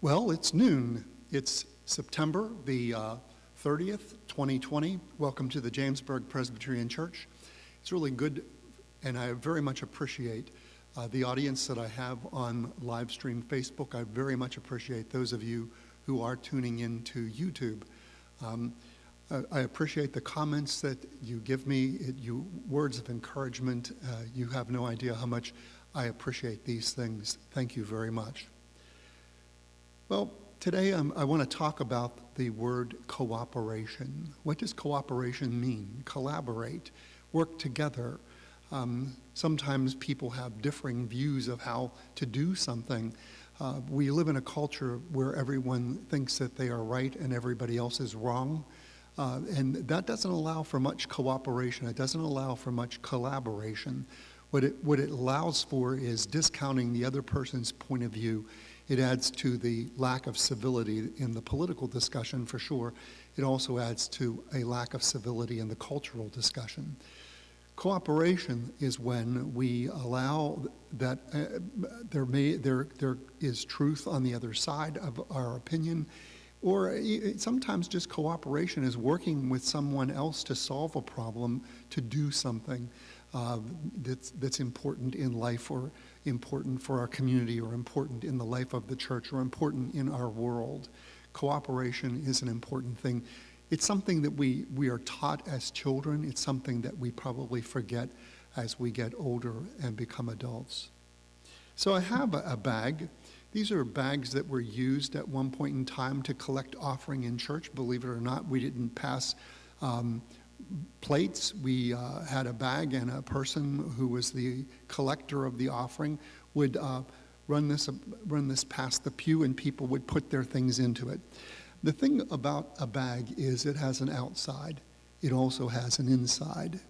Well, it's noon. It's September the 30th, 2020. Welcome to the Jamesburg Presbyterian Church. It's really good, and I very much appreciate the audience that I have on live stream Facebook. I very much appreciate those of you who are tuning in to YouTube. I appreciate the comments that you give me, words of encouragement. You have no idea how much I appreciate these things. Thank you very much. Well, today I want to talk about the word cooperation. What does cooperation mean? Collaborate, work together. Sometimes people have differing views of how to do something. We live in a culture where everyone thinks that they are right and everybody else is wrong. And that doesn't allow for much cooperation. It doesn't allow for much collaboration. What it allows for is discounting the other person's point of view. It adds to the lack of civility in the political discussion, for sure. It also adds to a lack of civility in the cultural discussion. Cooperation is when we allow that there is truth on the other side of our opinion, or sometimes just cooperation is working with someone else to solve a problem, to do something that's important in life, or important for our community, or important in the life of the church, or important in our world. Cooperation is an important thing. It's something that we are taught as children. It's something that we probably forget as we get older and become adults. So I have a bag. These are bags that were used at one point in time to collect offering in church. Believe it or not, we didn't pass plates. We had a bag, and a person who was the collector of the offering would run this past the pew, and people would put their things into it. The thing about a bag is it has an outside. It also has an inside.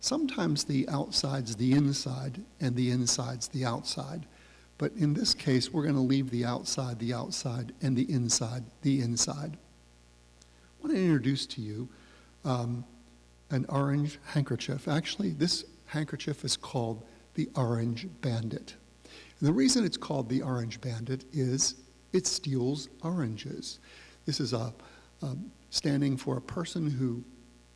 Sometimes the outside's the inside and the inside's the outside. But in this case, we're going to leave the outside, and the inside. I want to introduce to you an orange handkerchief. Actually, this handkerchief is called the Orange Bandit. And the reason it's called the Orange Bandit is it steals oranges. This is standing for a person who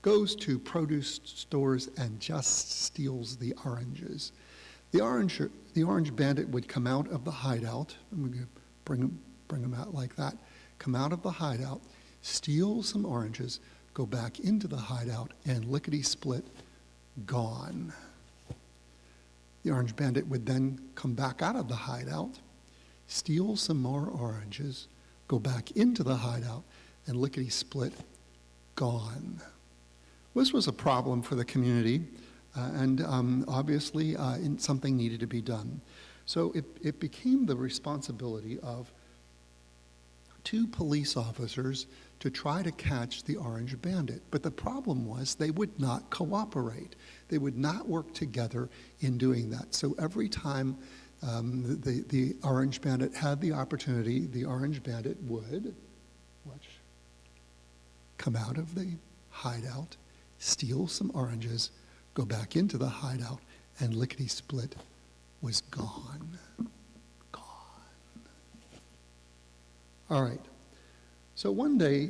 goes to produce stores and just steals the oranges. The Orange Bandit would come out of the hideout. I'm going to bring him out like that. Come out of the hideout, steal some oranges, go back into the hideout, and lickety-split, gone. The Orange Bandit would then come back out of the hideout, steal some more oranges, go back into the hideout, and lickety-split, gone. This was a problem for the community, and obviously something needed to be done. So it became the responsibility of two police officers to try to catch the Orange Bandit. But the problem was they would not cooperate. They would not work together in doing that. So every time the Orange Bandit had the opportunity, the Orange Bandit would come out of the hideout, steal some oranges, go back into the hideout, and lickety-split was gone. All right. So one day,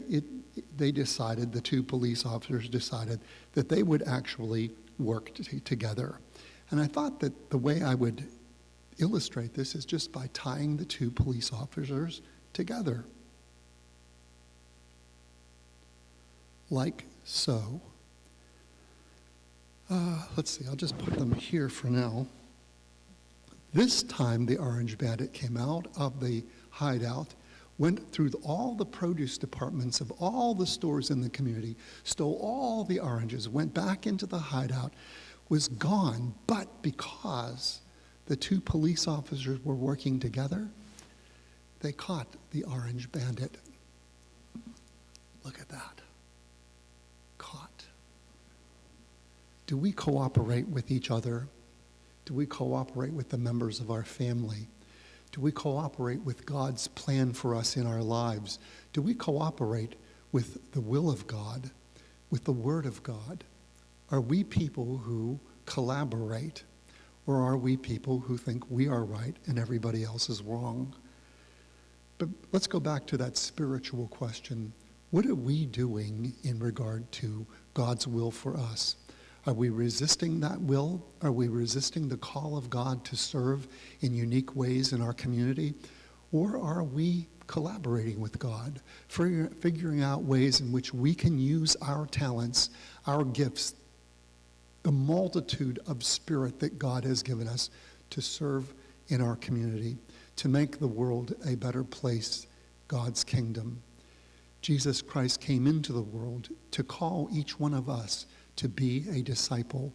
the two police officers decided that they would actually work together. And I thought that the way I would illustrate this is just by tying the two police officers together. Like so. Let's see, I'll just put them here for now. This time the Orange Bandit came out of the hideout, went through all the produce departments of all the stores in the community, stole all the oranges, went back into the hideout, was gone. But because the two police officers were working together, they caught the Orange Bandit. Look at that. Caught. Do we cooperate with each other? Do we cooperate with the members of our family? Do we cooperate with God's plan for us in our lives? Do we cooperate with the will of God, with the Word of God? Are we people who collaborate, or are we people who think we are right and everybody else is wrong? But let's go back to that spiritual question. What are we doing in regard to God's will for us? Are we resisting that will? Are we resisting the call of God to serve in unique ways in our community? Or are we collaborating with God, figuring out ways in which we can use our talents, our gifts, the multitude of spirit that God has given us to serve in our community, to make the world a better place, God's kingdom? Jesus Christ came into the world to call each one of us to be a disciple,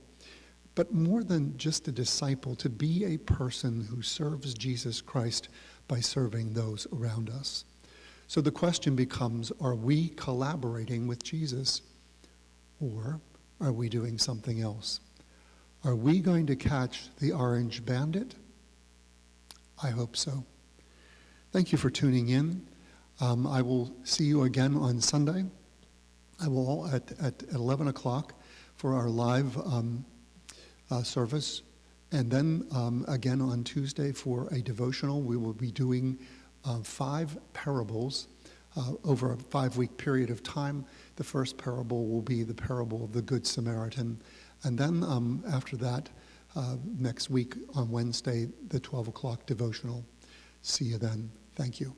but more than just a disciple, to be a person who serves Jesus Christ by serving those around us. So the question becomes, are we collaborating with Jesus, or are we doing something else? Are we going to catch the orange bandit? I hope so. Thank you for tuning in. I will see you again on Sunday. I will at 11 o'clock for our live service. And then again on Tuesday for a devotional. We will be doing 5 parables over a 5-week period of time. The first parable will be the parable of the Good Samaritan. And then after that, next week on Wednesday, the 12 o'clock devotional. See you then. Thank you.